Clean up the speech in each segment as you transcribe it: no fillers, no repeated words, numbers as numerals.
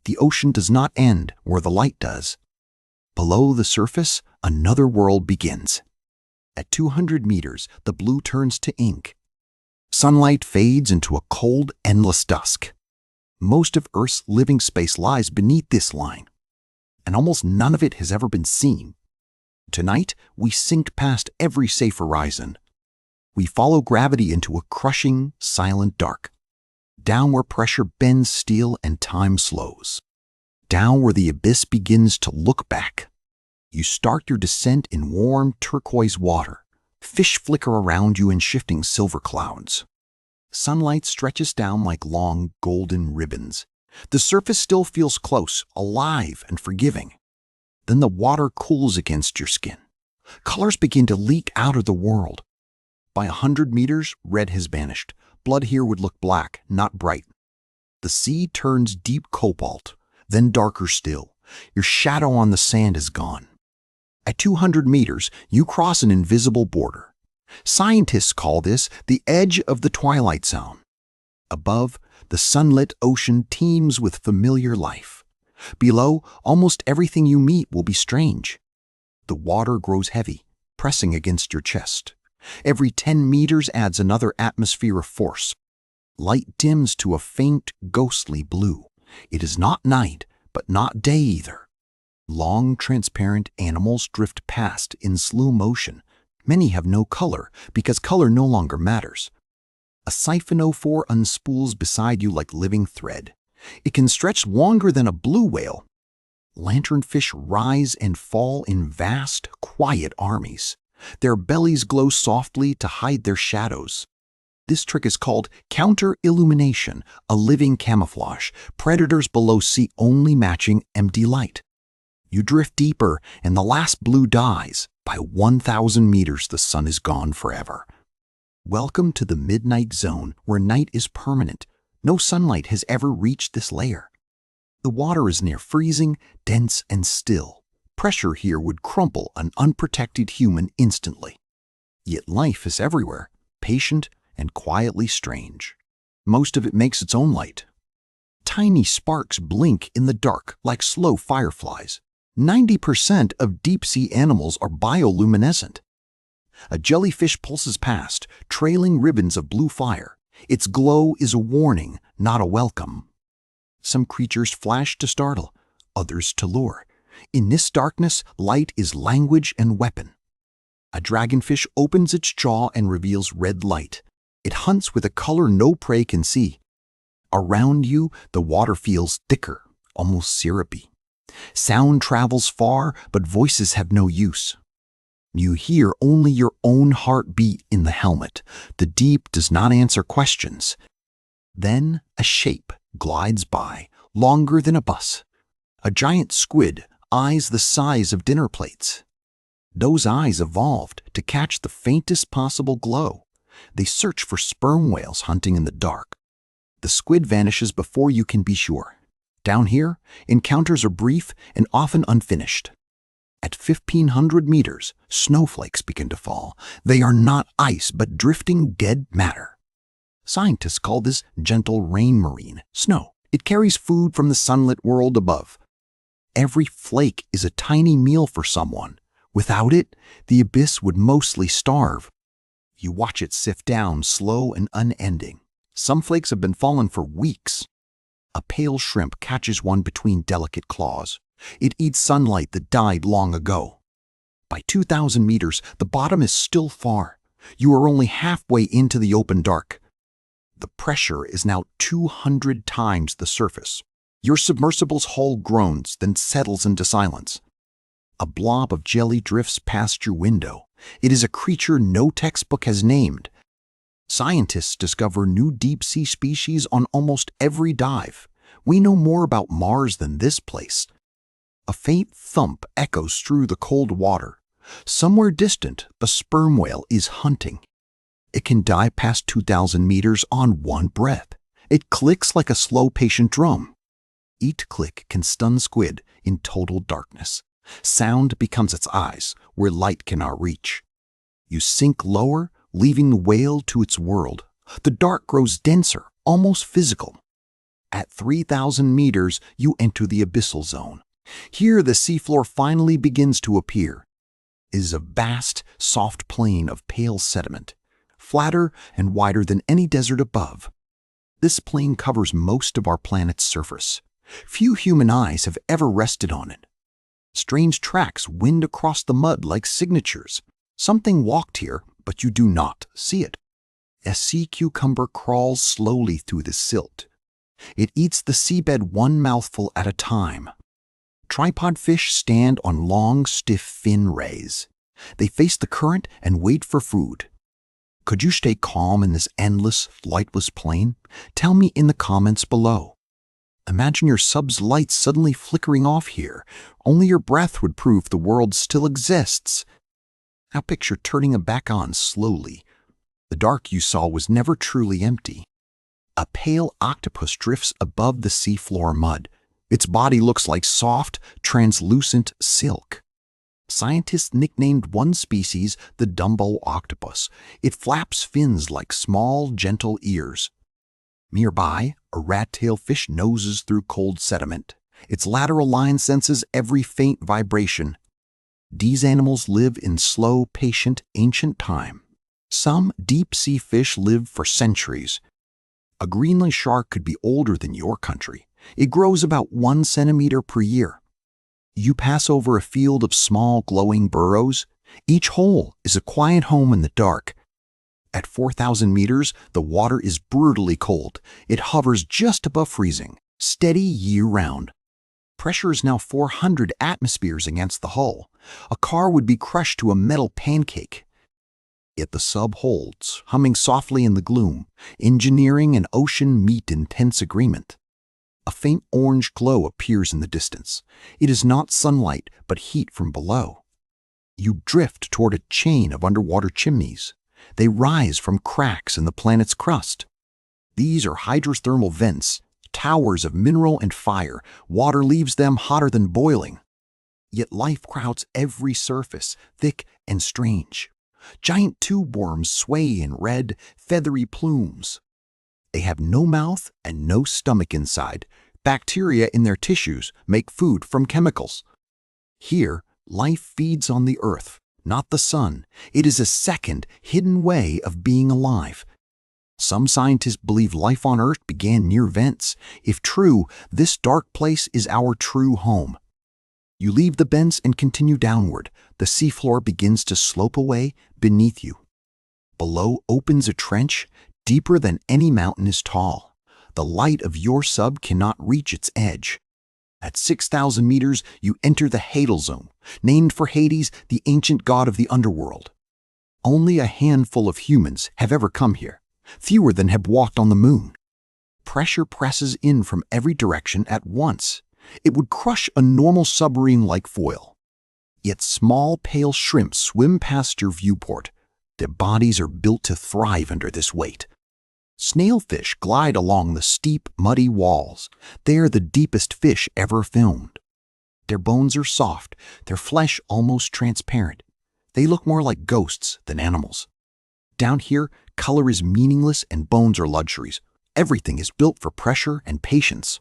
the ocean does not end where the light does. Below the surface, another world begins. At 200 meters, the blue turns to ink. Sunlight fades into a cold, endless dusk. Most of Earth's living space lies beneath this line, and almost none of it has ever been seen. Tonight, we sink past every safe horizon. We follow gravity into a crushing, silent dark. Down where pressure bends steel and time slows. Down where the abyss begins to look back. You start your descent in warm, turquoise water. Fish flicker around you in shifting silver clouds. Sunlight stretches down like long, golden ribbons. The surface still feels close, alive, and forgiving. Then the water cools against your skin. Colors begin to leak out of the world. By 100 meters, red has vanished. Blood here would look black, not bright. The sea turns deep cobalt, then darker still. Your shadow on the sand is gone. At 200 meters, you cross an invisible border. Scientists call this the edge of the twilight zone. Above, the sunlit ocean teems with familiar life. Below, almost everything you meet will be strange. The water grows heavy, pressing against your chest. Every 10 meters adds another atmosphere of force. Light dims to a faint, ghostly blue. It is not night, but not day either. Long, transparent animals drift past in slow motion. Many have no color, because color no longer matters. A siphonophore unspools beside you like living thread. It can stretch longer than a blue whale. Lanternfish rise and fall in vast, quiet armies. Their bellies glow softly to hide their shadows. This trick is called counter-illumination, a living camouflage. Predators below see only matching empty light. You drift deeper, and the last blue dies. By 1,000 meters, the sun is gone forever. Welcome to the midnight zone, where night is permanent. No sunlight has ever reached this layer. The water is near freezing, dense, and still. Pressure here would crumple an unprotected human instantly. Yet life is everywhere, patient and quietly strange. Most of it makes its own light. Tiny sparks blink in the dark like slow fireflies. 90% of deep-sea animals are bioluminescent. A jellyfish pulses past, trailing ribbons of blue fire. Its glow is a warning, not a welcome. Some creatures flash to startle, others to lure. In this darkness, light is language and weapon. A dragonfish opens its jaw and reveals red light. It hunts with a color no prey can see. Around you, the water feels thicker, almost syrupy. Sound travels far, but voices have no use. You hear only your own heartbeat in the helmet. The deep does not answer questions. Then a shape glides by, longer than a bus. A giant squid, eyes the size of dinner plates. Those eyes evolved to catch the faintest possible glow. They search for sperm whales hunting in the dark. The squid vanishes before you can be sure. Down here, encounters are brief and often unfinished. At 1,500 meters, snowflakes begin to fall. They are not ice, but drifting dead matter. Scientists call this gentle rain marine, snow. It carries food from the sunlit world above. Every flake is a tiny meal for someone. Without it, the abyss would mostly starve. You watch it sift down, slow and unending. Some flakes have been fallen for weeks. A pale shrimp catches one between delicate claws. It eats sunlight that died long ago. By 2,000 meters, the bottom is still far. You are only halfway into the open dark. The pressure is now 200 times the surface. Your submersible's hull groans, then settles into silence. A blob of jelly drifts past your window. It is a creature no textbook has named. Scientists discover new deep-sea species on almost every dive. We know more about Mars than this place. A faint thump echoes through the cold water. Somewhere distant, a sperm whale is hunting. It can dive past 2,000 meters on one breath. It clicks like a slow, patient drum. Each click can stun squid in total darkness. Sound becomes its eyes, where light cannot reach. You sink lower, leaving the whale to its world. The dark grows denser, almost physical. At 3,000 meters, you enter the abyssal zone. Here, the seafloor finally begins to appear. It is a vast, soft plain of pale sediment, flatter and wider than any desert above. This plain covers most of our planet's surface. Few human eyes have ever rested on it. Strange tracks wind across the mud like signatures. Something walked here, but you do not see it. A sea cucumber crawls slowly through the silt. It eats the seabed one mouthful at a time. Tripod fish stand on long, stiff fin rays. They face the current and wait for food. Could you stay calm in this endless, lightless plain? Tell me in the comments below. Imagine your sub's lights suddenly flickering off here. Only your breath would prove the world still exists. Now picture turning it back on slowly. The dark you saw was never truly empty. A pale octopus drifts above the seafloor mud. Its body looks like soft, translucent silk. Scientists nicknamed one species the Dumbo octopus. It flaps fins like small, gentle ears. Nearby, a rat-tailed fish noses through cold sediment. Its lateral line senses every faint vibration. These animals live in slow, patient, ancient time. Some deep-sea fish live for centuries. A Greenland shark could be older than your country. It grows about 1 centimeter per year. You pass over a field of small, glowing burrows. Each hole is a quiet home in the dark. At 4,000 meters, the water is brutally cold. It hovers just above freezing, steady year-round. Pressure is now 400 atmospheres against the hull. A car would be crushed to a metal pancake. Yet the sub holds, humming softly in the gloom. Engineering and ocean meet in tense agreement. A faint orange glow appears in the distance. It is not sunlight, but heat from below. You drift toward a chain of underwater chimneys. They rise from cracks in the planet's crust. These are hydrothermal vents, towers of mineral and fire. Water leaves them hotter than boiling. Yet life crowds every surface, thick and strange. Giant tube worms sway in red, feathery plumes. They have no mouth and no stomach inside. Bacteria in their tissues make food from chemicals. Here, life feeds on the earth, not the sun. It is a second, hidden way of being alive. Some scientists believe life on Earth began near vents. If true, this dark place is our true home. You leave the vents and continue downward. The seafloor begins to slope away beneath you. Below opens a trench, deeper than any mountain is tall. The light of your sub cannot reach its edge. At 6,000 meters, you enter the hadal zone, named for Hades, the ancient god of the underworld. Only a handful of humans have ever come here, fewer than have walked on the moon. Pressure presses in from every direction at once. It would crush a normal submarine like foil. Yet small, pale shrimps swim past your viewport. Their bodies are built to thrive under this weight. Snailfish glide along the steep, muddy walls. They are the deepest fish ever filmed. Their bones are soft, their flesh almost transparent. They look more like ghosts than animals. Down here, color is meaningless and bones are luxuries. Everything is built for pressure and patience.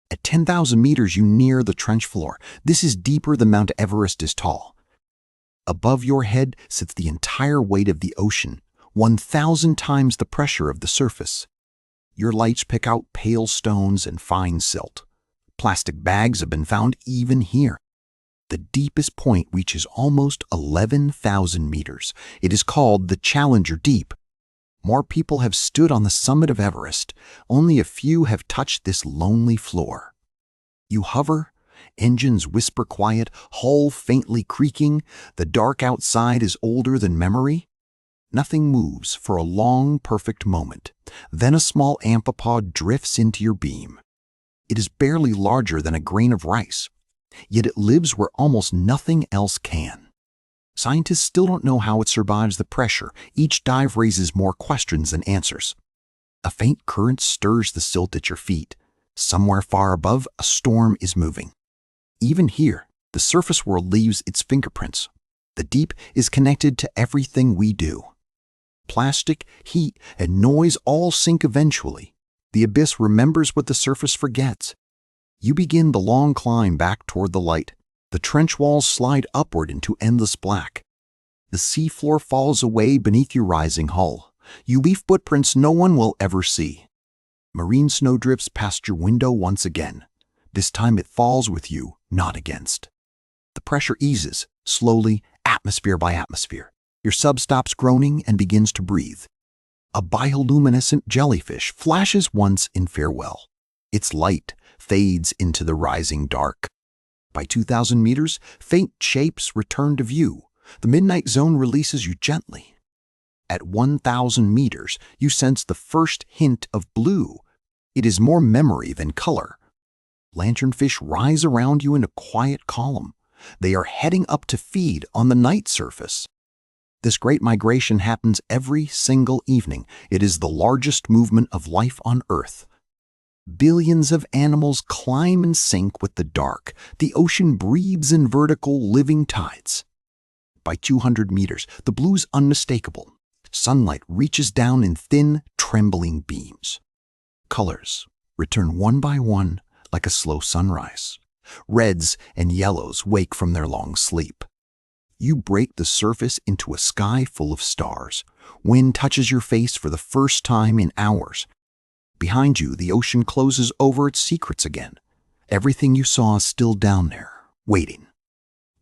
At 10,000 meters, you near the trench floor. This is deeper than Mount Everest is tall. Above your head sits the entire weight of the ocean, 1,000 times the pressure of the surface. Your lights pick out pale stones and fine silt. Plastic bags have been found even here. The deepest point reaches almost 11,000 meters. It is called the Challenger Deep. More people have stood on the summit of Everest. Only a few have touched this lonely floor. You hover. Engines whisper quiet, hull faintly creaking. The dark outside is older than memory. Nothing moves for a long, perfect moment. Then a small amphipod drifts into your beam. It is barely larger than a grain of rice, yet it lives where almost nothing else can. Scientists still don't know how it survives the pressure. Each dive raises more questions than answers. A faint current stirs the silt at your feet. Somewhere far above, a storm is moving. Even here, the surface world leaves its fingerprints. The deep is connected to everything we do. Plastic, heat, and noise all sink eventually. The abyss remembers what the surface forgets. You begin the long climb back toward the light. The trench walls slide upward into endless black. The seafloor falls away beneath your rising hull. You leave footprints no one will ever see. Marine snow drifts past your window once again. This time it falls with you, not against. The pressure eases, slowly, atmosphere by atmosphere. Your sub stops groaning and begins to breathe. A bioluminescent jellyfish flashes once in farewell. Its light fades into the rising dark. By 2,000 meters, faint shapes return to view. The midnight zone releases you gently. At 1,000 meters, you sense the first hint of blue. It is more memory than color. Lanternfish rise around you in a quiet column. They are heading up to feed on the night surface. This great migration happens every single evening. It is the largest movement of life on Earth. Billions of animals climb and sink with the dark. The ocean breathes in vertical, living tides. By 200 meters, the blue's unmistakable. Sunlight reaches down in thin, trembling beams. Colors return one by one like a slow sunrise. Reds and yellows wake from their long sleep. You break the surface into a sky full of stars. Wind touches your face for the first time in hours. Behind you, the ocean closes over its secrets again. Everything you saw is still down there, waiting.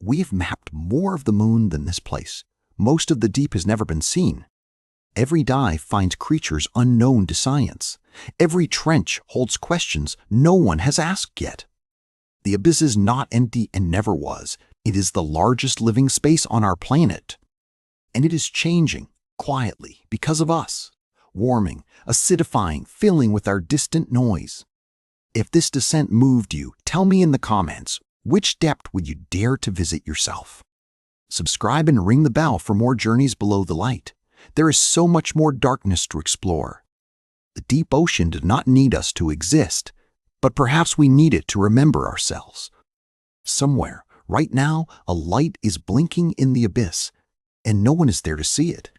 We have mapped more of the moon than this place. Most of the deep has never been seen. Every dive finds creatures unknown to science. Every trench holds questions no one has asked yet. The abyss is not empty and never was. It is the largest living space on our planet. And it is changing, quietly, because of us. Warming, acidifying, filling with our distant noise. If this descent moved you, tell me in the comments, which depth would you dare to visit yourself? Subscribe and ring the bell for more journeys below the light. There is so much more darkness to explore. The deep ocean did not need us to exist, but perhaps we need it to remember ourselves. Somewhere, right now, a light is blinking in the abyss, and no one is there to see it.